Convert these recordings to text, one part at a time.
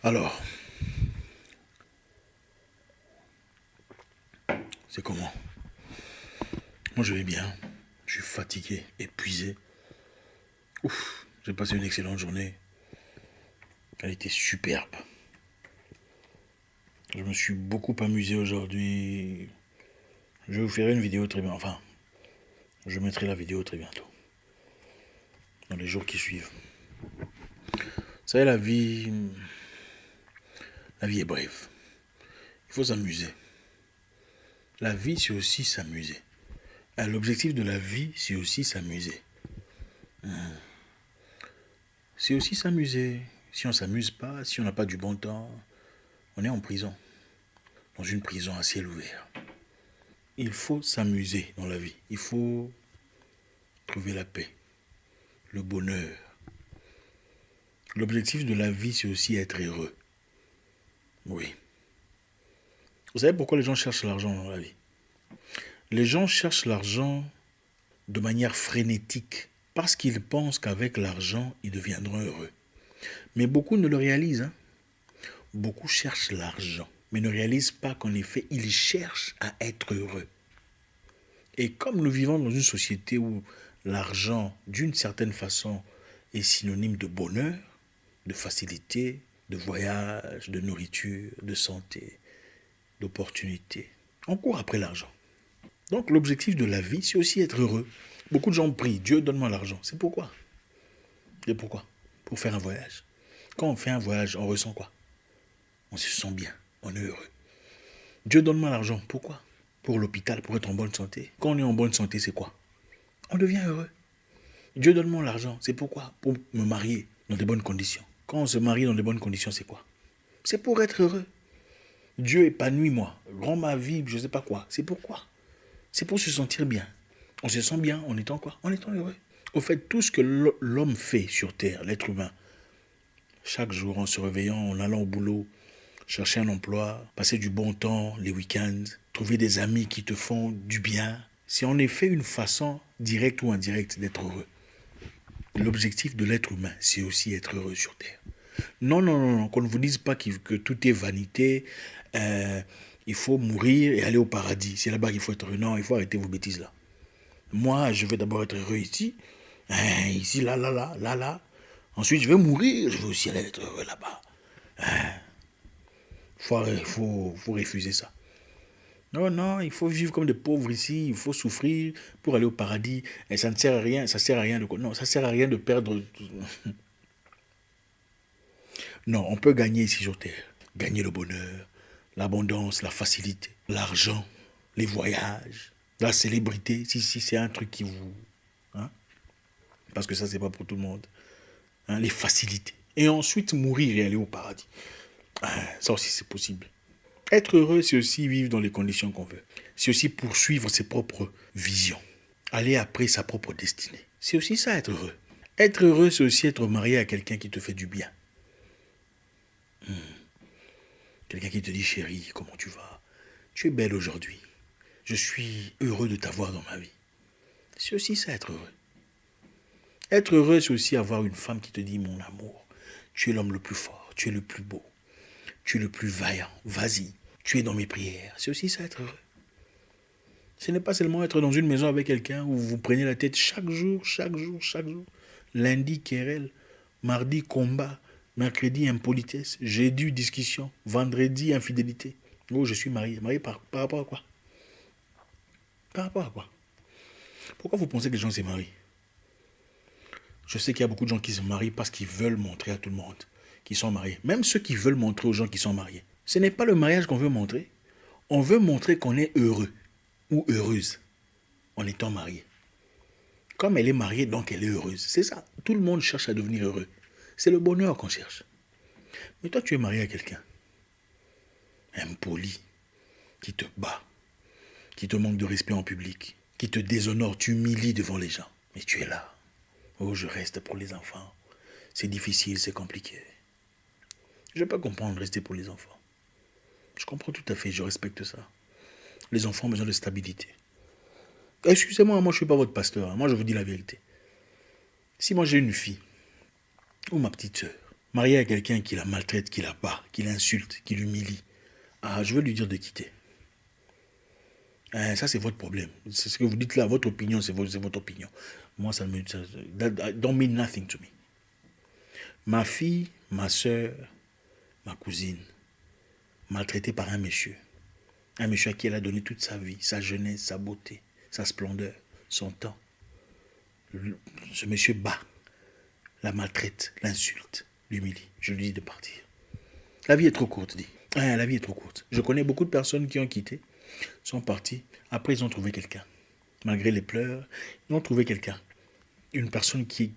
Alors, c'est comment? Moi, je vais bien. Je suis fatigué, épuisé. Ouf, j'ai passé une excellente journée. Elle était superbe. Je me suis beaucoup amusé aujourd'hui. Je vous ferai une vidéo très bien. Enfin, je mettrai la vidéo très bientôt. Dans les jours qui suivent. Vous savez, la vie est brève. Il faut s'amuser. La vie, c'est aussi s'amuser. L'objectif de la vie, c'est aussi s'amuser. C'est aussi s'amuser. Si on ne s'amuse pas, si on n'a pas du bon temps, on est en prison. Dans une prison à ciel ouvert. Il faut s'amuser dans la vie. Il faut trouver la paix, le bonheur. L'objectif de la vie, c'est aussi être heureux. Oui. Vous savez pourquoi les gens cherchent l'argent dans la vie? Les gens cherchent l'argent de manière frénétique parce qu'ils pensent qu'avec l'argent, ils deviendront heureux. Mais beaucoup ne le réalisent. Beaucoup cherchent l'argent, mais ne réalisent pas qu'en effet, ils cherchent à être heureux. Et comme nous vivons dans une société où l'argent, d'une certaine façon, est synonyme de bonheur, de facilité, de voyage, de nourriture, de santé, d'opportunité, on court après l'argent. Donc l'objectif de la vie, c'est aussi être heureux. Beaucoup de gens prient, Dieu donne-moi l'argent. C'est pourquoi? Et pourquoi? Pour faire un voyage. Quand on fait un voyage, on ressent quoi? On se sent bien, on est heureux. Dieu donne-moi l'argent. Pourquoi? Pour l'hôpital, pour être en bonne santé. Quand on est en bonne santé, c'est quoi? On devient heureux. Dieu donne-moi l'argent. C'est pourquoi? Pour me marier dans de bonnes conditions. Quand on se marie dans de bonnes conditions, c'est quoi? C'est pour être heureux. Dieu épanouit moi, rend ma vie, je ne sais pas quoi. C'est pourquoi? C'est pour se sentir bien. On se sent bien en étant quoi? En étant heureux. Au fait, tout ce que l'homme fait sur Terre, l'être humain, chaque jour en se réveillant, en allant au boulot, chercher un emploi, passer du bon temps, les week-ends, trouver des amis qui te font du bien, c'est en effet une façon, directe ou indirecte, d'être heureux. L'objectif de l'être humain, c'est aussi être heureux sur Terre. Non, non, non, non, qu'on ne vous dise pas que tout est vanité, il faut mourir et aller au paradis. C'est là-bas qu'il faut être heureux. Non, il faut arrêter vos bêtises là. Moi, je vais d'abord être heureux ici, ici, là, là, là, là, là. Ensuite, je vais mourir, je vais aussi aller être heureux là-bas. Faut refuser ça. Non, non, il faut vivre comme des pauvres ici, il faut souffrir pour aller au paradis. Et ça ne sert à rien, ça sert à rien de quoi. Non, ça sert à rien de perdre. Non, on peut gagner ici sur Terre. Gagner le bonheur, l'abondance, la facilité, l'argent, les voyages, la célébrité, si c'est un truc qui vous... Hein? Parce que ça, c'est pas pour tout le monde. Hein? Les facilités. Et ensuite mourir et aller au paradis. Ça aussi, c'est possible. Être heureux, c'est aussi vivre dans les conditions qu'on veut. C'est aussi poursuivre ses propres visions. Aller après sa propre destinée. C'est aussi ça, être heureux. Être heureux, c'est aussi être marié à quelqu'un qui te fait du bien. Quelqu'un qui te dit, chérie, comment tu vas? Tu es belle aujourd'hui. Je suis heureux de t'avoir dans ma vie. C'est aussi ça, être heureux. Être heureux, c'est aussi avoir une femme qui te dit, mon amour, tu es l'homme le plus fort, tu es le plus beau, tu es le plus vaillant, vas-y, tu es dans mes prières. C'est aussi ça, être heureux. Ce n'est pas seulement être dans une maison avec quelqu'un où vous prenez la tête chaque jour, chaque jour, chaque jour. Lundi, querelle, mardi, combat, mercredi, impolitesse, jeudi, discussion, vendredi, infidélité. Oh, je suis marié. Marié par rapport à quoi? Par rapport à quoi? Pourquoi vous pensez que les gens se marient? Je sais qu'il y a beaucoup de gens qui se marient parce qu'ils veulent montrer à tout le monde qu'ils sont mariés. Même ceux qui veulent montrer aux gens qu'ils sont mariés. Ce n'est pas le mariage qu'on veut montrer. On veut montrer qu'on est heureux ou heureuse en étant marié. Comme elle est mariée, donc elle est heureuse. C'est ça. Tout le monde cherche à devenir heureux. C'est le bonheur qu'on cherche. Mais toi, tu es marié à quelqu'un impoli, qui te bat, qui te manque de respect en public, qui te déshonore, t'humilie devant les gens. Mais tu es là. Oh, je reste pour les enfants. C'est difficile, c'est compliqué. Je ne vais pas comprendre rester pour les enfants. Je comprends tout à fait, je respecte ça. Les enfants ont besoin de stabilité. Excusez-moi, moi je ne suis pas votre pasteur. Moi je vous dis la vérité. Si moi j'ai une fille, ou ma petite soeur, Marié à quelqu'un qui la maltraite, qui la bat, qui l'insulte, qui l'humilie. Ah, je veux lui dire de quitter. Ça, c'est votre problème. C'est ce que vous dites là, votre opinion, c'est votre opinion. Moi, ça me... that don't mean nothing to me. Ma fille, ma soeur, ma cousine, maltraitée par un monsieur. Un monsieur à qui elle a donné toute sa vie, sa jeunesse, sa beauté, sa splendeur, son temps. Ce monsieur bat, la maltraite, l'insulte, l'humilie. Je lui dis de partir. La vie est trop courte, dit. La vie est trop courte. Je connais beaucoup de personnes qui ont quitté, sont partis. Après, ils ont trouvé quelqu'un. Malgré les pleurs, ils ont trouvé quelqu'un. Une personne qui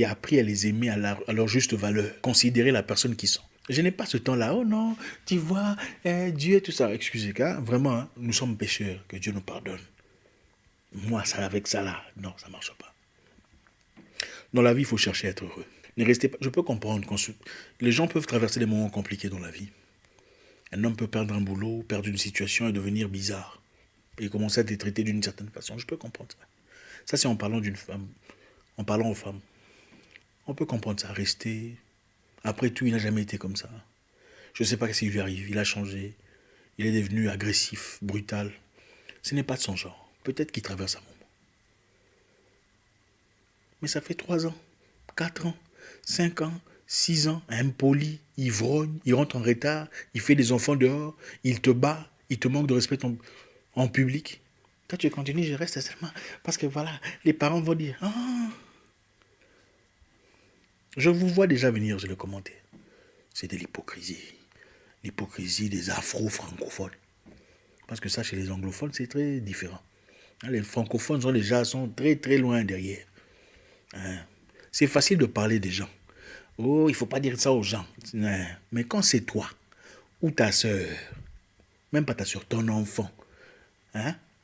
a appris à les aimer à leur juste valeur. Considérer la personne qu'ils sont. Je n'ai pas ce temps-là. Oh non, tu vois, Dieu et tout ça. Excusez, vraiment, hein, nous sommes pécheurs. Que Dieu nous pardonne. Moi, ça avec ça là, non, ça ne marche pas. Dans la vie, il faut chercher à être heureux. Ne restez pas. Je peux comprendre. Les gens peuvent traverser des moments compliqués dans la vie. Un homme peut perdre un boulot, perdre une situation et devenir bizarre. Et commencer à être traité d'une certaine façon. Je peux comprendre ça. Ça, c'est en parlant d'une femme. En parlant aux femmes. On peut comprendre ça. Rester. Après tout, il n'a jamais été comme ça. Je ne sais pas ce qui lui arrive. Il a changé. Il est devenu agressif, brutal. Ce n'est pas de son genre. Peut-être qu'il traverse un moment. Mais ça fait 3 ans, 4 ans, 5 ans, 6 ans, impoli, ivrogne, il rentre en retard, il fait des enfants dehors, il te bat, il te manque de respect en public. Toi, tu continues, je reste seulement. Parce que voilà, les parents vont dire, ah, je vous vois déjà venir sur le commentaire. C'est de l'hypocrisie. L'hypocrisie des afro-francophones. Parce que ça, chez les anglophones, c'est très différent. Les francophones sont très très loin derrière. C'est facile de parler des gens. Oh, il ne faut pas dire ça aux gens. Mais quand c'est toi, ou ta soeur, même pas ta soeur, ton enfant,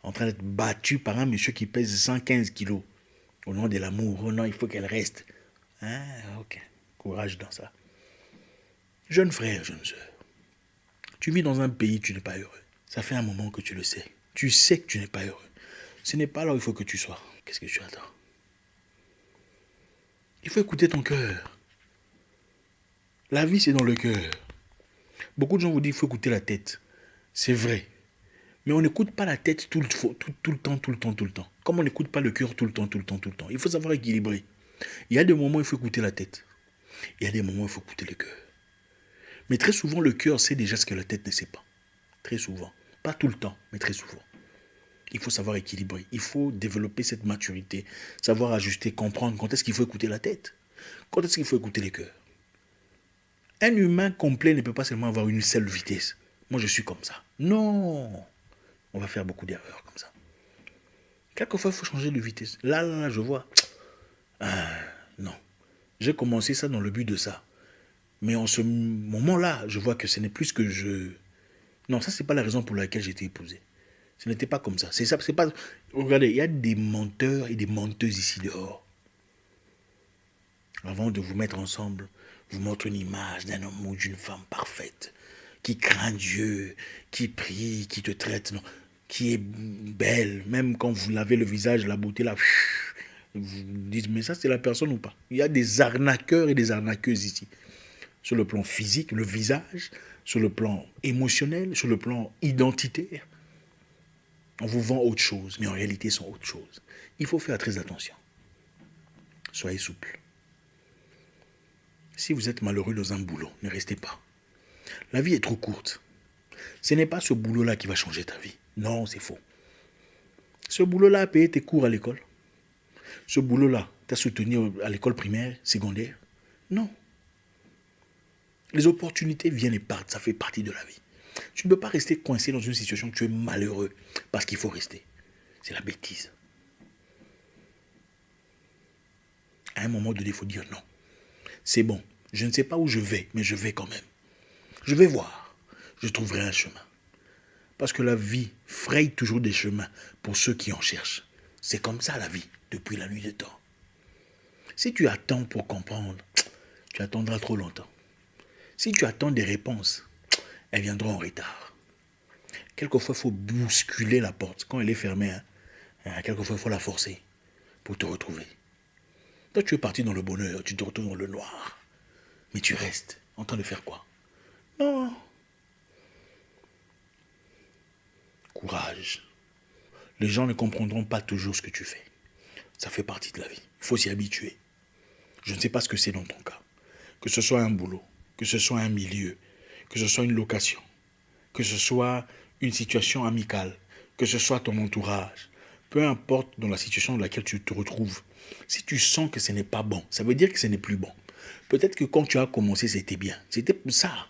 en train d'être battu par un monsieur qui pèse 115 kilos, au nom de l'amour, oh non, il faut qu'elle reste. Ok, courage dans ça. Jeune frère, jeune soeur, tu vis dans un pays, tu n'es pas heureux. Ça fait un moment que tu le sais. Tu sais que tu n'es pas heureux. Ce n'est pas là où il faut que tu sois. Qu'est-ce que tu attends? Il faut écouter ton cœur. La vie, c'est dans le cœur. Beaucoup de gens vous disent qu'il faut écouter la tête. C'est vrai. Mais on n'écoute pas la tête tout le temps. Comme on n'écoute pas le cœur tout le temps. Il faut savoir équilibrer. Il y a des moments où il faut écouter la tête. Il y a des moments où il faut écouter le cœur. Mais très souvent, le cœur sait déjà ce que la tête ne sait pas. Très souvent. Pas tout le temps, mais très souvent. Il faut savoir équilibrer. Il faut développer cette maturité. Savoir ajuster, comprendre quand est-ce qu'il faut écouter la tête. Quand est-ce qu'il faut écouter le cœur. Un humain complet ne peut pas seulement avoir une seule vitesse. Moi, je suis comme ça. Non. On va faire beaucoup d'erreurs comme ça. Quelquefois, il faut changer de vitesse. Là, je vois. Non. J'ai commencé ça dans le but de ça. Mais en ce moment-là, je vois que ce n'est plus ce que je... Non, ça, c'est pas la raison pour laquelle j'ai été épousé. Ce n'était pas comme ça. C'est ça, c'est pas... Regardez, il y a des menteurs et des menteuses ici dehors. Avant de vous mettre ensemble, vous montre une image d'un homme ou d'une femme parfaite, qui craint Dieu, qui prie, qui te traite, non, qui est belle, même quand vous lavez le visage, la beauté là, vous dites, mais ça c'est la personne ou pas? Il y a des arnaqueurs et des arnaqueuses ici. Sur le plan physique, le visage, sur le plan émotionnel, sur le plan identitaire. On vous vend autre chose, mais en réalité, ils sont autre chose. Il faut faire très attention. Soyez souple. Si vous êtes malheureux dans un boulot, ne restez pas. La vie est trop courte. Ce n'est pas ce boulot-là qui va changer ta vie. Non, c'est faux. Ce boulot-là a payé tes cours à l'école. Ce boulot-là t'a soutenu à l'école primaire, secondaire. Non. Les opportunités viennent et partent, ça fait partie de la vie. Tu ne peux pas rester coincé dans une situation où tu es malheureux parce qu'il faut rester. C'est la bêtise. À un moment donné, il faut dire non. C'est bon, je ne sais pas où je vais, mais je vais quand même. Je vais voir, je trouverai un chemin. Parce que la vie fraye toujours des chemins pour ceux qui en cherchent. C'est comme ça la vie, depuis la nuit des temps. Si tu attends pour comprendre, tu attendras trop longtemps. Si tu attends des réponses, elles viendront en retard. Quelquefois, il faut bousculer la porte. Quand elle est fermée, quelquefois, il faut la forcer pour te retrouver. Toi, tu es parti dans le bonheur, tu te retrouves dans le noir. Mais tu restes en train de faire quoi? Non. Courage. Les gens ne comprendront pas toujours ce que tu fais. Ça fait partie de la vie. Il faut s'y habituer. Je ne sais pas ce que c'est dans ton cas. Que ce soit un boulot, que ce soit un milieu, que ce soit une location, que ce soit une situation amicale, que ce soit ton entourage, peu importe dans la situation dans laquelle tu te retrouves, si tu sens que ce n'est pas bon, ça veut dire que ce n'est plus bon. Peut-être que quand tu as commencé, c'était bien. C'était ça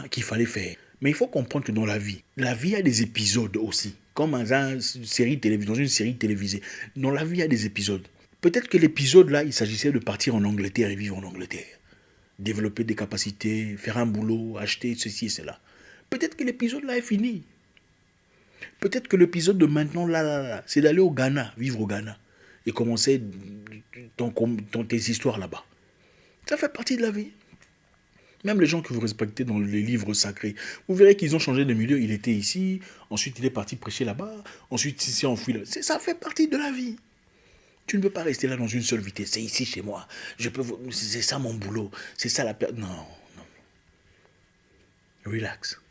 qu'il fallait faire. Mais il faut comprendre que dans la vie a des épisodes aussi. Comme dans une série télévisée. Dans la vie, il y a des épisodes. Peut-être que l'épisode là, il s'agissait de partir en Angleterre et vivre en Angleterre. Développer des capacités, faire un boulot, acheter ceci et cela. Peut-être que l'épisode là est fini. Peut-être que l'épisode de maintenant, là, c'est d'aller au Ghana, vivre au Ghana. Et commencer tes histoires là-bas. Ça fait partie de la vie. Même les gens que vous respectez dans les livres sacrés, vous verrez qu'ils ont changé de milieu. Il était ici, ensuite il est parti prêcher là-bas, ensuite il s'est enfui là. Ça fait partie de la vie. Tu ne peux pas rester là dans une seule vitesse. C'est ici chez moi. C'est ça mon boulot. C'est ça la perte. Non, non. Relax.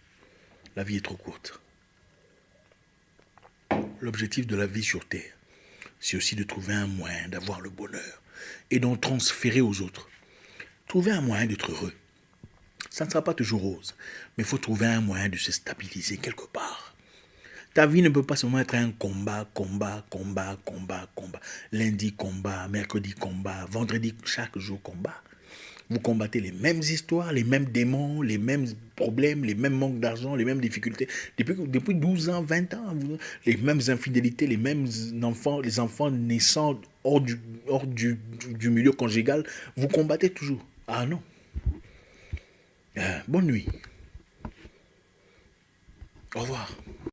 La vie est trop courte. L'objectif de la vie sur Terre, c'est aussi de trouver un moyen d'avoir le bonheur et d'en transférer aux autres. Trouver un moyen d'être heureux. Ça ne sera pas toujours rose, mais il faut trouver un moyen de se stabiliser quelque part. Ta vie ne peut pas seulement être un combat. Lundi combat, mercredi combat, vendredi, chaque jour combat. Vous combattez les mêmes histoires, les mêmes démons, les mêmes problèmes, les mêmes manques d'argent, les mêmes difficultés. Depuis 12 ans, 20 ans, les mêmes infidélités, les mêmes enfants, les enfants naissant hors du milieu conjugal, vous combattez toujours. Ah non. Bonne nuit. Au revoir.